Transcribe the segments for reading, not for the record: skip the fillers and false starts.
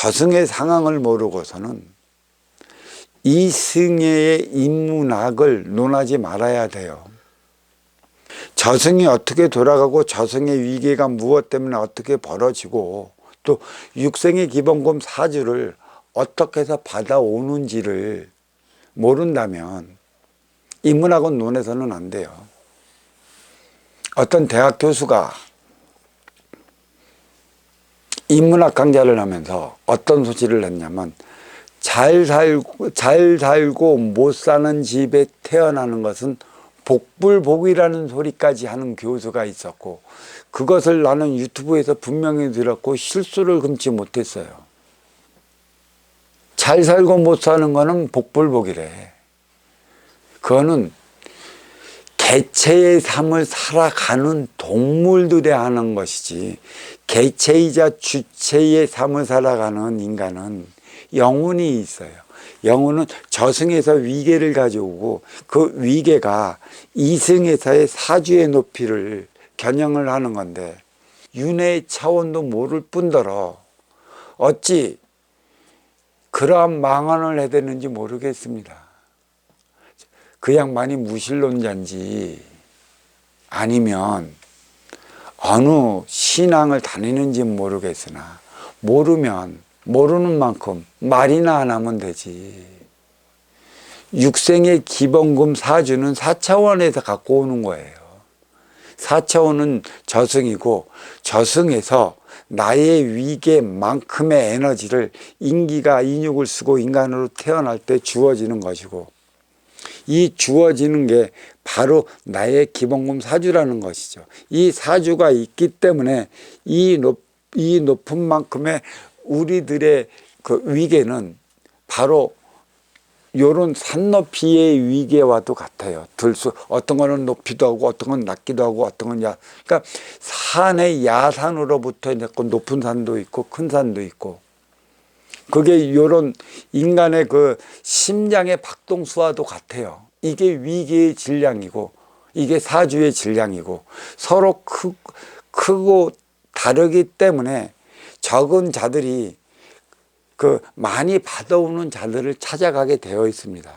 저승의 상황을 모르고서는 이승의 인문학을 논하지 말아야 돼요. 저승이 어떻게 돌아가고 저승의 위계가 무엇 때문에 어떻게 벌어지고 또 육생의 기본금 사주를 어떻게 해서 받아오는지를 모른다면 인문학은 논해서는 안 돼요. 어떤 대학 교수가 인문학 강좌를 하면서 어떤 소리를 했냐면 잘 살고 못 사는 집에 태어나는 것은 복불복이라는 소리까지 하는 교수가 있었고, 그것을 나는 유튜브에서 분명히 들었고 실수를 금치 못했어요. 잘 살고 못 사는 거는 복불복이래. 그거는 개체의 삶을 살아가는 동물들이 하는 것이지, 개체이자 주체의 삶을 살아가는 인간은 영혼이 있어요. 영혼은 저승에서 위계를 가져오고 그 위계가 이승에서의 사주의 높이를 겨냥을 하는 건데, 윤회의 차원도 모를 뿐더러 어찌 그러한 망언을 해야 되는지 모르겠습니다. 그 양반이 무신론자인지 아니면 어느 신앙을 다니는지 모르겠으나, 모르면 모르는 만큼 말이나 안 하면 되지. 육생의 기본금 사주는 4차원에서 갖고 오는 거예요. 4차원은 저승이고, 저승에서 나의 위계만큼의 에너지를 인기가 인육을 쓰고 인간으로 태어날 때 주어지는 것이고, 이 주어지는 게 바로 나의 기본금 사주라는 것이죠. 이 사주가 있기 때문에 이 높은 만큼의 우리들의 그 위계는 바로 요런 산높이의 위계와도 같아요. 어떤 거는 높이도 하고 어떤 건 낮기도 하고 어떤 건 그러니까 산의 야산으로부터 높은 산도 있고 큰 산도 있고, 그게 요런 인간의 그 심장의 박동수와도 같아요. 이게 위계의 질량이고 이게 사주의 질량이고, 서로 크고 다르기 때문에 적은 자들이 그 많이 받아오는 자들을 찾아가게 되어 있습니다.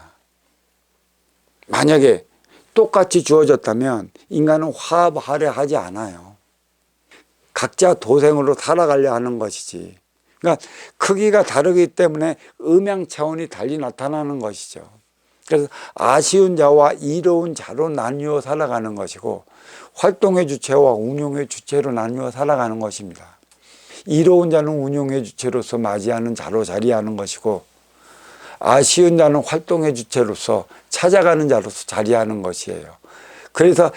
만약에 똑같이 주어졌다면 인간은 화합하려 하지 않아요. 각자 도생으로 살아가려 하는 것이지. 그러니까 크기가 다르기 때문에 음양 차원이 달리 나타나는 것이죠. 그래서 아쉬운 자와 이로운 자로 나뉘어 살아가는 것이고, 활동의 주체와 운용의 주체로 나뉘어 살아가는 것입니다. 이로운 자는 운용의 주체로서 맞이하는 자로 자리하는 것이고, 아쉬운 자는 활동의 주체로서 찾아가는 자로서 자리하는 것이에요. 그래서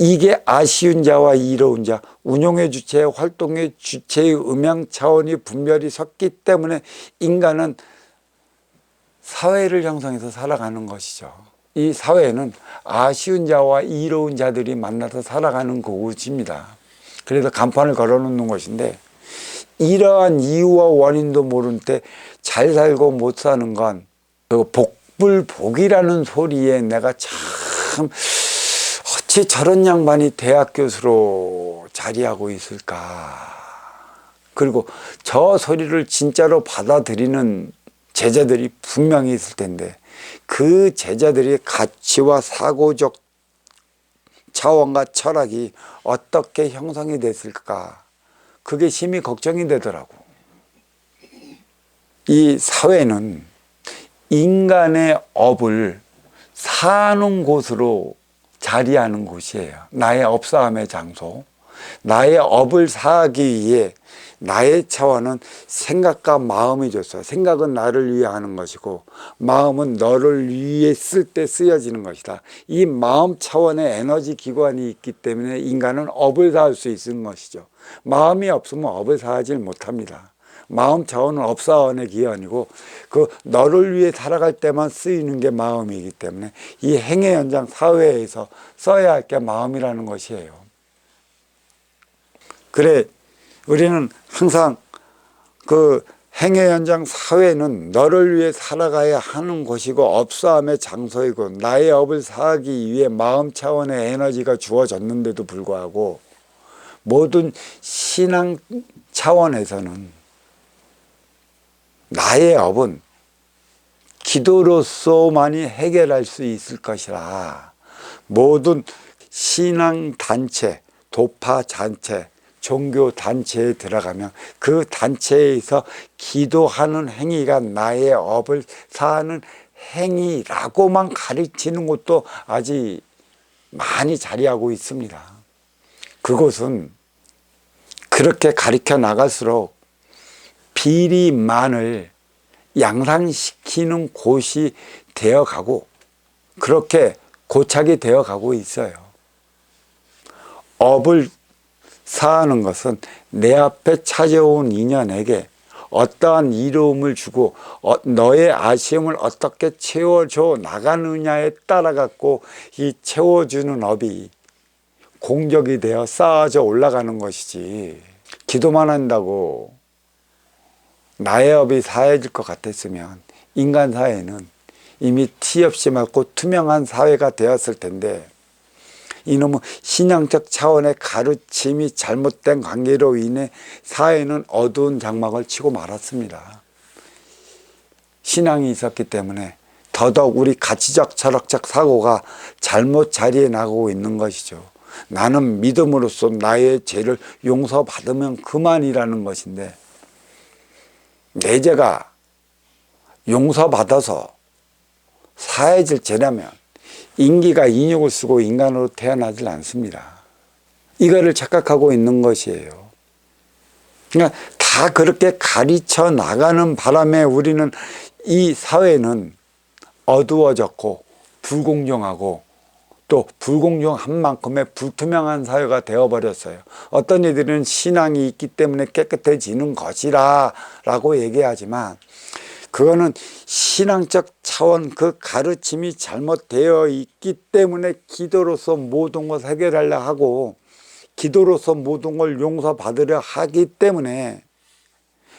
이게 아쉬운 자와 이로운 자, 운용의 주체, 활동의 주체의 음양 차원이 분별이 섰기 때문에 인간은 사회를 형성해서 살아가는 것이죠. 이 사회는 아쉬운 자와 이로운 자들이 만나서 살아가는 곳입니다. 그래서 간판을 걸어놓는 것인데, 이러한 이유와 원인도 모른 때 잘 살고 못 사는 건 그 복불복이라는 소리에 내가 참 어찌 저런 양반이 대학 교수로 자리하고 있을까. 그리고 저 소리를 진짜로 받아들이는 제자들이 분명히 있을 텐데, 그 제자들의 가치와 사고적 차원과 철학이 어떻게 형성이 됐을까, 그게 심히 걱정이 되더라고. 이 사회는 인간의 업을 사는 곳으로 자리하는 곳이에요. 나의 업사함의 장소. 나의 업을 사하기 위해 나의 차원은 생각과 마음이 줬어요. 생각은 나를 위해 하는 것이고 마음은 너를 위해 쓸 때 쓰여지는 것이다. 이 마음 차원의 에너지 기관이 있기 때문에 인간은 업을 사할 수 있는 것이죠. 마음이 없으면 업을 사하지 못합니다. 마음 차원은 업사원의 기원이고, 그 너를 위해 살아갈 때만 쓰이는 게 마음이기 때문에 이 행의 현장 사회에서 써야 할 게 마음이라는 것이에요. 그래, 우리는 항상 그 행의 현장 사회는 너를 위해 살아가야 하는 곳이고 업사함의 장소이고, 나의 업을 사하기 위해 마음 차원의 에너지가 주어졌는데도 불구하고 모든 신앙 차원에서는 나의 업은 기도로서만이 해결할 수 있을 것이라. 모든 신앙단체, 도파단체, 종교단체에 들어가면 그 단체에서 기도하는 행위가 나의 업을 사하는 행위라고만 가르치는 것도 아직 많이 자리하고 있습니다. 그것은 그렇게 가르쳐 나갈수록 비리만을 양산시키는 곳이 되어가고 그렇게 고착이 되어가고 있어요. 업을 사하는 것은 내 앞에 찾아온 인연에게 어떠한 이로움을 주고 너의 아쉬움을 어떻게 채워줘 나가느냐에 따라 갖고 이 채워주는 업이 공적이 되어 쌓아져 올라가는 것이지, 기도만 한다고 나의 업이 사해질 것 같았으면 인간 사회는 이미 티 없이 맑고 투명한 사회가 되었을 텐데, 이놈의 신앙적 차원의 가르침이 잘못된 관계로 인해 사회는 어두운 장막을 치고 말았습니다. 신앙이 있었기 때문에 더더욱 우리 가치적 철학적 사고가 잘못 자리에 나가고 있는 것이죠. 나는 믿음으로써 나의 죄를 용서받으면 그만이라는 것인데, 내 죄가 용서받아서 사해질 죄라면 인기가 인육을 쓰고 인간으로 태어나질 않습니다. 이거를 착각하고 있는 것이에요. 그러니까 다 그렇게 가르쳐 나가는 바람에 우리는 이 사회는 어두워졌고 불공정하고 또 불공정한 만큼의 불투명한 사회가 되어버렸어요. 어떤 이들은 신앙이 있기 때문에 깨끗해지는 것이라 라고 얘기하지만, 그거는 신앙적 차원 그 가르침이 잘못되어 있기 때문에 기도로서 모든 것을 해결하려 하고 기도로서 모든 걸 용서받으려 하기 때문에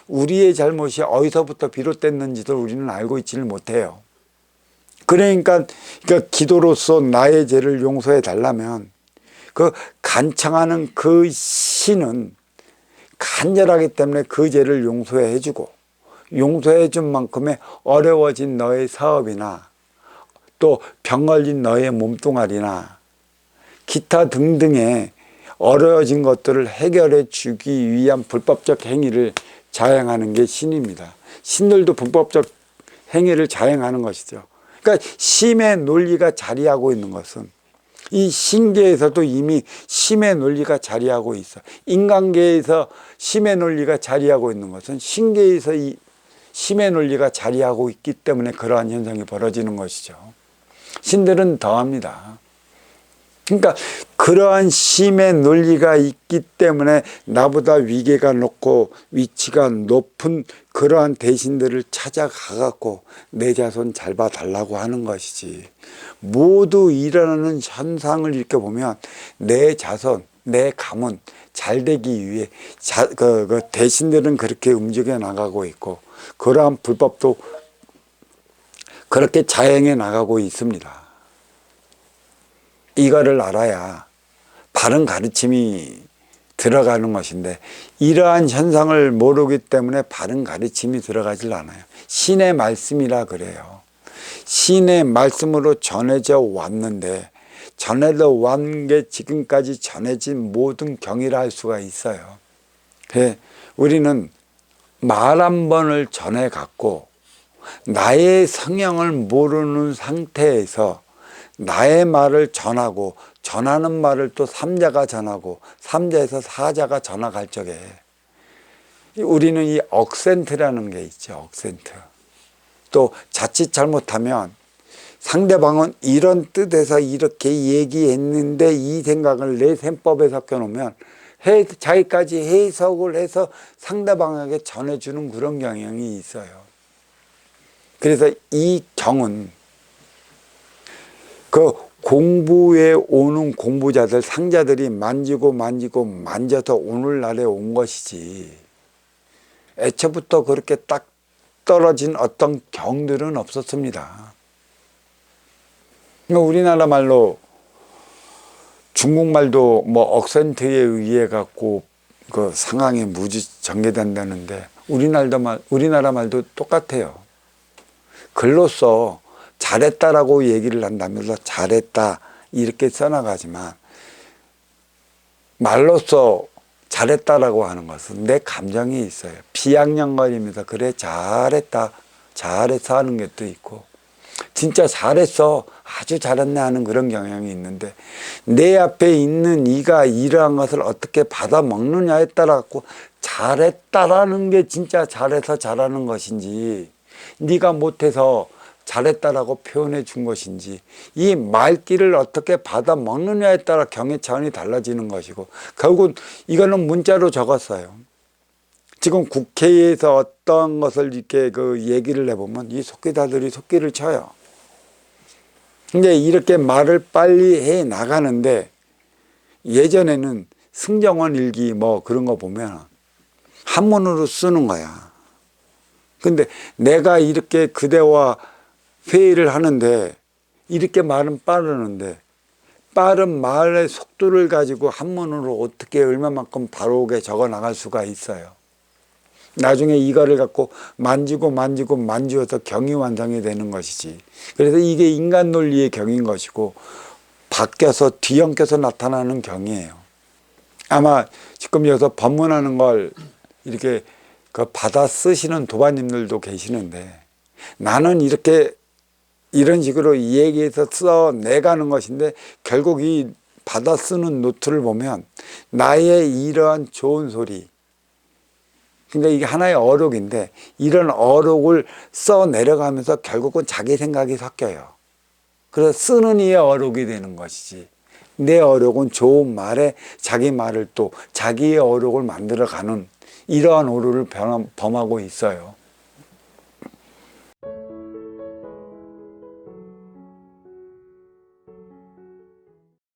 우리의 잘못이 어디서부터 비롯됐는지도 우리는 알고 있지를 못해요. 그러니까 기도로서 나의 죄를 용서해 달라면 그 간청하는 그 신은 간절하기 때문에 그 죄를 용서해 주고, 용서해 준 만큼의 어려워진 너의 사업이나 또 병 걸린 너의 몸뚱아리나 기타 등등의 어려워진 것들을 해결해 주기 위한 불법적 행위를 자행하는 게 신입니다. 신들도 불법적 행위를 자행하는 것이죠. 그러니까 심의 논리가 자리하고 있는 것은 이 신계에서도 이미 심의 논리가 자리하고 있어. 인간계에서 심의 논리가 자리하고 있는 것은 신계에서 이 심의 논리가 자리하고 있기 때문에 그러한 현상이 벌어지는 것이죠. 신들은 더합니다. 그러니까 그러한 심의 논리가 있기 때문에 나보다 위계가 높고 위치가 높은 그러한 대신들을 찾아가 갖고 내 자손 잘 봐달라고 하는 것이지, 모두 일어나는 현상을 이렇게 보면 내 자손, 내 가문 잘 되기 위해 그 대신들은 그렇게 움직여 나가고 있고 그러한 불법도 그렇게 자행해 나가고 있습니다. 이거를 알아야 바른 가르침이 들어가는 것인데, 이러한 현상을 모르기 때문에 바른 가르침이 들어가질 않아요. 신의 말씀이라 그래요. 신의 말씀으로 전해져 왔는데, 전해져 왔는 게 지금까지 전해진 모든 경이라 할 수가 있어요. 우리는 말 한 번을 전해 갖고 나의 성향을 모르는 상태에서 나의 말을 전하고 전하는 말을 또 삼자가 전하고 삼자에서 사자가 전화갈 적에 우리는 이 억센트라는 게 있죠. 억센트. 또 자칫 잘못하면 상대방은 이런 뜻에서 이렇게 얘기했는데 이 생각을 내 셈법에 섞여놓으면 자기까지 해석을 해서 상대방에게 전해주는 그런 경향이 있어요. 그래서 이 경은 그 공부에 오는 공부자들, 상자들이 만지고 만져서 오늘날에 온 것이지, 애초부터 그렇게 딱 떨어진 어떤 경들은 없었습니다. 우리나라 말로 중국말도 뭐 억센트에 의해 갖고 그 상황이 무지 전개된다는데, 우리나라 말도 똑같아요. 글로써 잘했다라고 얘기를 한다면서 잘했다 이렇게 써나가지만 말로써 잘했다라고 하는 것은 내 감정이 있어요. 비아냥거리면서 그래 잘했다 잘했어 하는 것도 있고 진짜 잘했어 아주 잘했네 하는 그런 경향이 있는데 내 앞에 있는 이가 이러한 것을 어떻게 받아 먹느냐에 따라 갖고 잘했다라는 게 진짜 잘해서 잘하는 것인지 네가 못해서 잘했다라고 표현해 준 것인지 이 말귀를 어떻게 받아 먹느냐에 따라 경의 차원이 달라지는 것이고 결국은 이거는 문자로 적었어요. 지금 국회에서 어떤 것을 이렇게 그 얘기를 해보면 이 속기다들이 속기를 쳐요. 근데 이렇게 말을 빨리 해 나가는데 예전에는 승정원 일기 뭐 그런 거 보면 한문으로 쓰는 거야. 근데 내가 이렇게 그대와 회의를 하는데 이렇게 말은 빠르는데 빠른 말의 속도를 가지고 한문으로 어떻게 얼마만큼 바로게 적어 나갈 수가 있어요. 나중에 이거를 갖고 만지어서 경이 완성이 되는 것이지. 그래서 이게 인간 논리의 경인 것이고 바뀌어서 뒤엉켜서 나타나는 경이에요. 아마 지금 여기서 법문하는 걸 이렇게 그 받아 쓰시는 도반님들도 계시는데 나는 이렇게 이런 식으로 얘기해서 써내가는 것인데 결국 이 받아 쓰는 노트를 보면 나의 이러한 좋은 소리 그러니까 이게 하나의 어록인데 이런 어록을 써 내려가면서 결국은 자기 생각이 섞여요. 그래서 쓰는 이의 어록이 되는 것이지 내 어록은 좋은 말에 자기 말을 또 자기의 어록을 만들어가는 이러한 오류를 범하고 있어요.